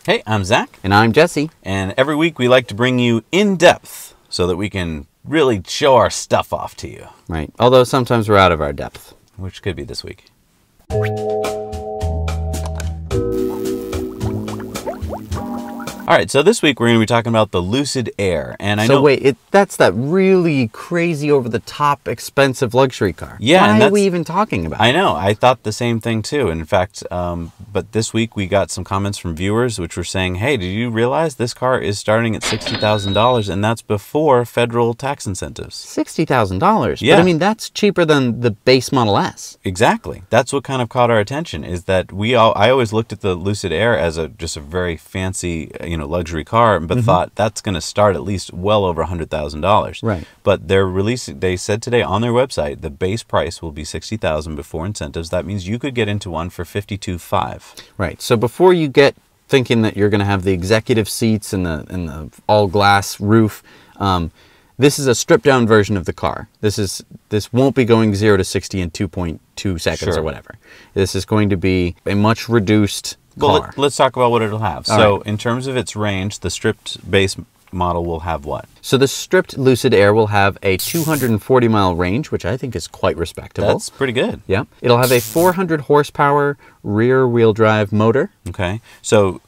Hey, I'm Zach. And I'm Jesse. And every week we like to bring you in depth so that we can really show our stuff off to you. Right. Although sometimes we're out of our depth. Which could be this week. All right, so this week we're going to be talking about the Lucid Air, and I know. So wait, that's that really crazy, over-the-top, expensive luxury car. Yeah, why and are we even talking about? I know. I thought the same thing too. In fact, but this week we got some comments from viewers which were saying, "Hey, did you realize this car is starting at $60,000, and that's before federal tax incentives?" $60,000. Yeah. But I mean, that's cheaper than the base Model S. Exactly. That's what kind of caught our attention. Is that I always looked at the Lucid Air as just a very fancy, luxury car, but thought that's going to start at least well over $100,000. Right. But they said today on their website the base price will be $60,000 before incentives. That means you could get into one for $52,500. Right. So before you get thinking that you're going to have the executive seats and the all glass roof, this is a stripped down version of the car. This won't be going 0 to 60 in 2.2 seconds or whatever. This is going to be a much reduced car. Well, let's talk about what it'll have. All so right. In terms of its range, the stripped base model will have what? So the stripped Lucid Air will have a 240-mile range, which I think is quite respectable. That's pretty good. Yeah. It'll have a 400 horsepower rear-wheel drive motor. Okay. So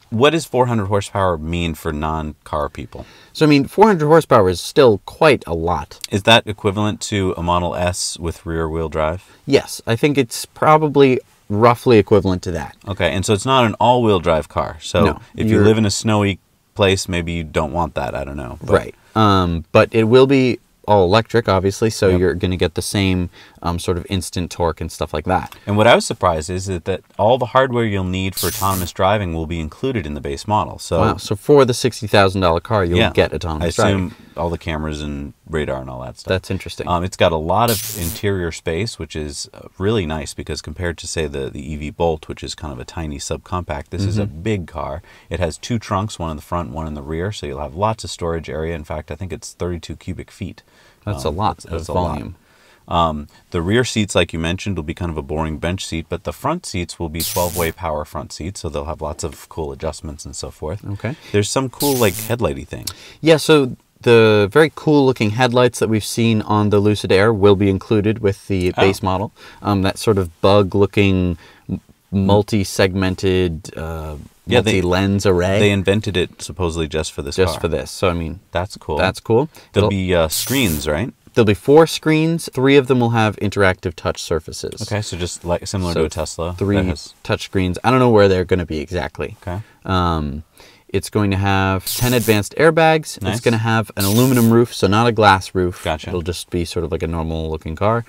what does 400 horsepower mean for non-car people? So, I mean, 400 horsepower is still quite a lot. Is that equivalent to a Model S with rear-wheel drive? Yes, I think it's probably roughly equivalent to that. Okay, and so it's not an all-wheel drive car. So No, if you live in a snowy place, maybe you don't want that. I don't know. Right. But it will be all electric, obviously, so Yep. you're going to get the same sort of instant torque and stuff like that. And what I was surprised is that all the hardware you'll need for autonomous driving will be included in the base model. So, Wow. So for the $60,000 car, you'll get I autonomous assume driving. all the cameras and radar and all that stuff. That's interesting. It's got a lot of interior space, which is really nice because compared to, say, the EV Bolt, which is kind of a tiny subcompact, this is a big car. It has two trunks, one in the front, one in the rear, so you'll have lots of storage area. In fact, I think it's 32 cubic feet. That's a lot of volume. The rear seats, like you mentioned, will be kind of a boring bench seat, but the front seats will be 12-way power front seats, so they'll have lots of cool adjustments and so forth. Okay. There's some cool, headlighty thing. Yeah, so the very cool-looking headlights that we've seen on the Lucid Air will be included with the base model. That sort of bug-looking, multi-segmented, multi-lens array. They invented it supposedly just for this car. Just for this. So, I mean, that's cool. That's cool. There'll be screens, right? There'll be 4 screens. 3 of them will have interactive touch surfaces. Okay, so just similar to a Tesla. 3 touch screens. I don't know where they're going to be exactly. Okay. It's going to have 10 advanced airbags. Nice. It's going to have an aluminum roof, so not a glass roof. Gotcha. It'll just be sort of like a normal looking car.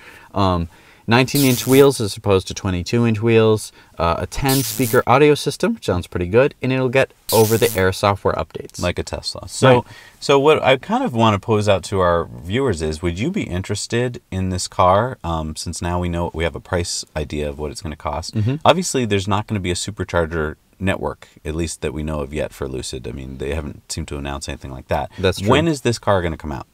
19-inch wheels as opposed to 22-inch wheels. A 10-speaker audio system, which sounds pretty good. And it'll get over-the-air software updates. Like a Tesla. So what I kind of want to pose out to our viewers is, would you be interested in this car, since now we have a price idea of what it's going to cost? Obviously, there's not going to be a supercharger network, at least that we know of yet for Lucid. I mean, they haven't seemed to announce anything like that. That's true. When is this car going to come out?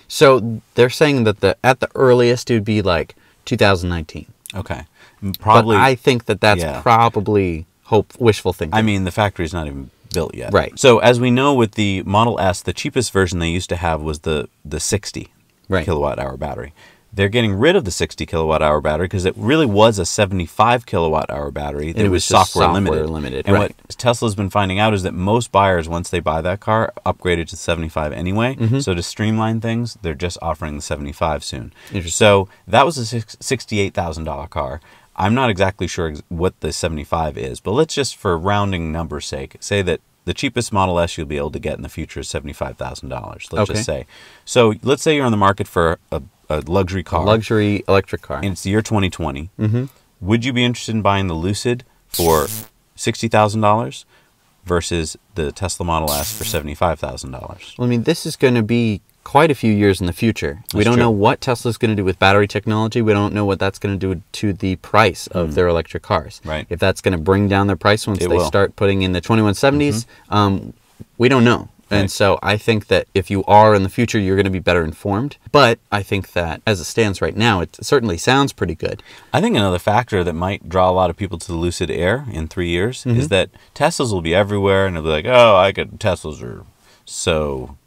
So they're saying that at the earliest, it would be like 2019. Okay. Probably. But I think that's probably wishful thinking. I mean, the factory's not even built yet. Right. So as we know with the Model S, the cheapest version they used to have was the 60 kilowatt hour battery. They're getting rid of the 60 kilowatt hour battery because it really was a 75 kilowatt hour battery. And it was software limited. And what Tesla's been finding out is that most buyers, once they buy that car, upgrade it to 75 anyway. So to streamline things, they're just offering the 75 soon. So that was a $68,000 car. I'm not exactly sure what the 75 is, but let's just, for rounding numbers' sake, say that the cheapest Model S you'll be able to get in the future is $75,000. Let's just say. So let's say you're on the market for a luxury car. A luxury electric car. And it's the year 2020. Would you be interested in buying the Lucid for $60,000 versus the Tesla Model S for $75,000? Well, I mean, this is going to be quite a few years in the future. We don't know what Tesla's going to do with battery technology. We don't know what that's going to do to the price of their electric cars. Right. If that's going to bring down their price once they start putting in the 2170s, we don't know. And so I think that if you are in the future, you're going to be better informed. But I think that as it stands right now, it certainly sounds pretty good. I think another factor that might draw a lot of people to the Lucid Air in 3 years is that Teslas will be everywhere, and they'll be like, oh, Teslas are so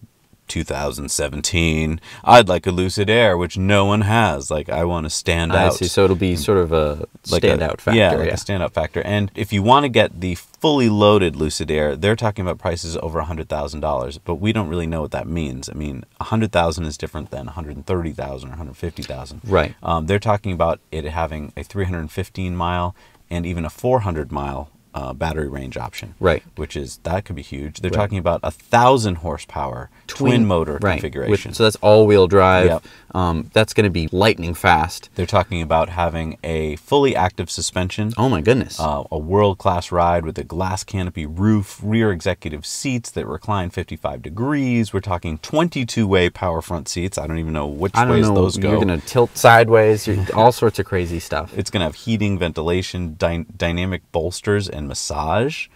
2017. I'd like a Lucid Air, which no one has. Like, I want to stand out. I see. So it'll be sort of a standout factor. Yeah, like a standout factor. And if you want to get the fully loaded Lucid Air, they're talking about prices over $100,000, but we don't really know what that means. I mean, $100,000 is different than $130,000 or $150,000. Right. They're talking about it having a 315 mile and even a 400 mile battery range option, right? That could be huge. They're talking about 1,000 horsepower twin motor configuration. So that's all-wheel drive. Yep. That's going to be lightning fast. They're talking about having a fully active suspension. Oh my goodness! A world-class ride with a glass canopy roof, rear executive seats that recline 55 degrees. We're talking 22-way power front seats. I don't even know which ways those go. You're going to tilt sideways. All sorts of crazy stuff. It's going to have heating, ventilation, dynamic bolsters, and massage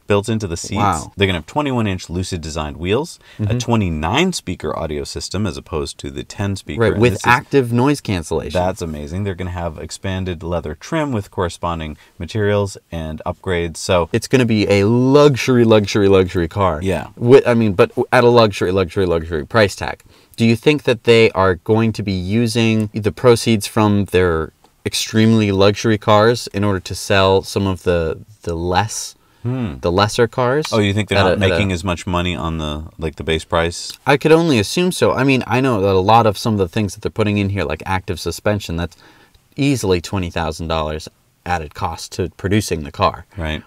built into the seats. Wow. They're going to have 21-inch Lucid designed wheels, a 29-speaker audio system as opposed to the 10-speaker. Right, with active noise cancellation. That's amazing. They're going to have expanded leather trim with corresponding materials and upgrades. So it's going to be a luxury car. Yeah. But at a luxury price tag. Do you think that they are going to be using the proceeds from their extremely luxury cars in order to sell some of the lesser cars? Oh, you think they're not making as much money on the base price? I could only assume so. I mean, I know that a lot of some of the things that they're putting in here, like active suspension, that's easily $20,000 added cost to producing the car. Right.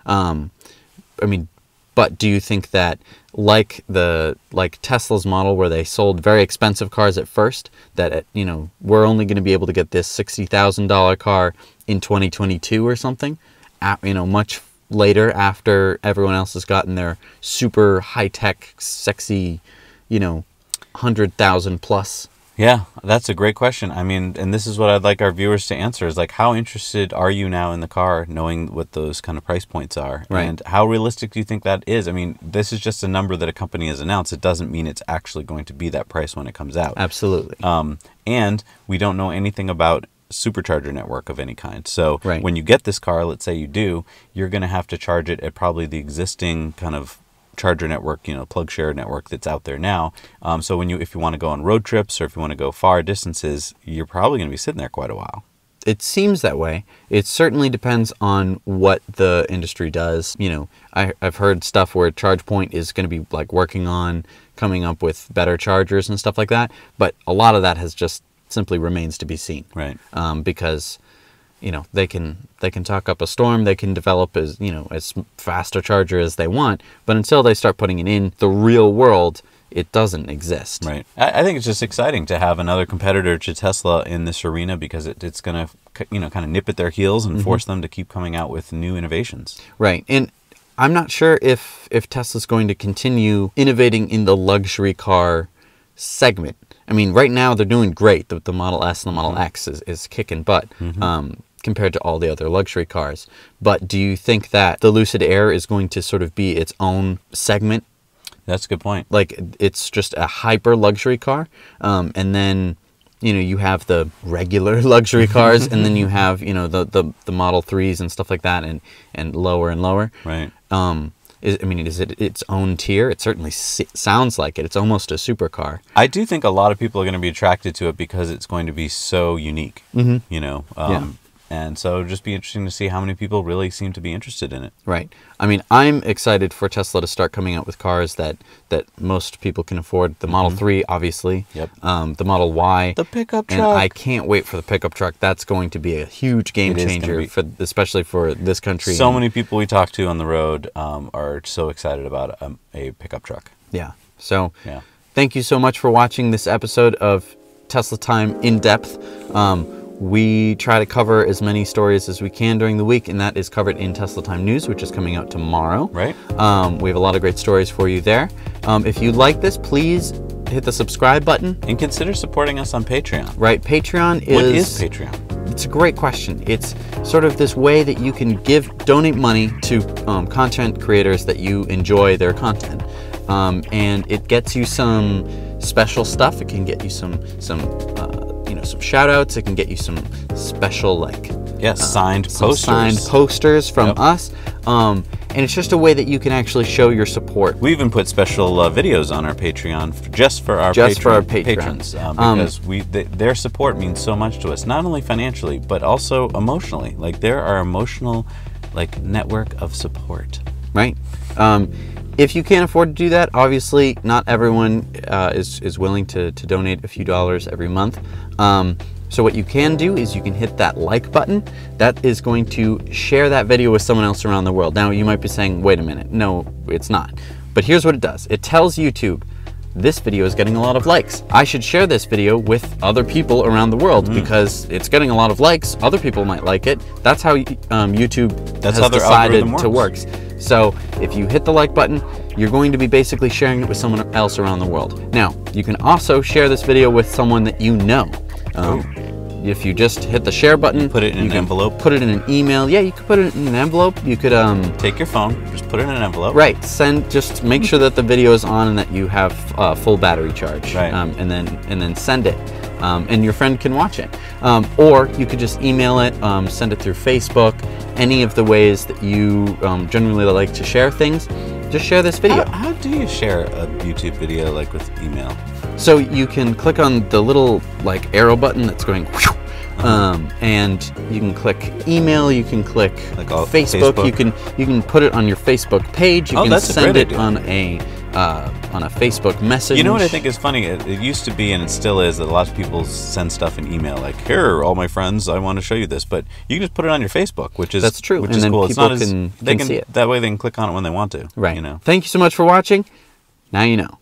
But do you think that like Tesla's model where they sold very expensive cars at first, that we're only going to be able to get this $60,000 car in 2022 or something, much later after everyone else has gotten their super high-tech, sexy, 100,000 plus? Yeah, that's a great question. I mean, and this is what I'd like our viewers to answer is like, how interested are you now in the car, knowing what those kind of price points are? Right. And how realistic do you think that is? I mean, this is just a number that a company has announced. It doesn't mean it's actually going to be that price when it comes out. Absolutely. And we don't know anything about supercharger network of any kind. So when you get this car, let's say you do, you're going to have to charge it at probably the existing kind of charger network, plug share network that's out there now. So if you want to go on road trips or if you want to go far distances, you're probably going to be sitting there quite a while. It seems that way. It certainly depends on what the industry does. I've heard stuff where ChargePoint is going to be working on coming up with better chargers and stuff like that. But a lot of that has just simply remains to be seen. Right. Because they can talk up a storm, they can develop as fast a charger as they want, but until they start putting it in the real world, it doesn't exist. Right. I think it's just exciting to have another competitor to Tesla in this arena because it's going to kind of nip at their heels and force them to keep coming out with new innovations. Right. And I'm not sure if Tesla's going to continue innovating in the luxury car segment. I mean, right now they're doing great. The Model S and the Model X is kicking butt compared to all the other luxury cars. But do you think that the Lucid Air is going to sort of be its own segment? That's a good point. Like, it's just a hyper luxury car. And then, you have the regular luxury cars, and then you have, the Model 3s and stuff like that, and lower and lower. Right. Is it its own tier? It certainly sounds like it. It's almost a supercar. I do think a lot of people are going to be attracted to it because it's going to be so unique. And so it'll just be interesting to see how many people really seem to be interested in it. Right. I mean, I'm excited for Tesla to start coming out with cars that most people can afford. The Model 3, obviously. Yep. The Model Y. The pickup truck. And I can't wait for the pickup truck. That's going to be a huge game changer, especially for this country. So many people we talk to on the road are so excited about a pickup truck. Yeah. So thank you so much for watching this episode of Tesla Time In Depth. We try to cover as many stories as we can during the week, and that is covered in Tesla Time News, which is coming out tomorrow. Right. We have a lot of great stories for you there. If you like this, please hit the subscribe button. And consider supporting us on Patreon. Right. Patreon is... What is Patreon? It's a great question. It's sort of this way that you can donate money to content creators that you enjoy their content. and it gets you some special stuff. It can get you some shout outs. It can get you some special signed posters. Signed posters from us. And it's just a way that you can actually show your support. We even put special videos on our Patreon just for our patrons, because their support means so much to us, not only financially but also emotionally. Like, they're our emotional network of support. Right. If you can't afford to do that, obviously not everyone is willing to donate a few dollars every month. So what you can do is you can hit that like button. That is going to share that video with someone else around the world. Now, you might be saying, wait a minute, no, it's not. But here's what it does. It tells YouTube, this video is getting a lot of likes. I should share this video with other people around the world because it's getting a lot of likes. Other people might like it. That's how YouTube has decided to work. So if you hit the like button, you're going to be basically sharing it with someone else around the world. Now, you can also share this video with someone that you know. If you just hit the share button, put it in an envelope, put it in an email. Yeah, you could put it in an envelope. You could take your phone, just put it in an envelope. Right. Just make sure that the video is on and that you have full battery charge. Right. And then send it, and your friend can watch it. Or you could just email it, send it through Facebook. Any of the ways that you generally like to share things, just share this video. How do you share a YouTube video with email? So you can click on the little arrow button that's going whew, and you can click email, you can click Facebook. You can put it on your Facebook page. You can send it on a Facebook message. You know what I think is funny? It used to be, and it still is, that a lot of people send stuff in email, here, all my friends, I want to show you this. But you can just put it on your Facebook, which is that's true. Which and is then cool. People it's not can see it. That way they can click on it when they want to. Right. Thank you so much for watching. Now you know.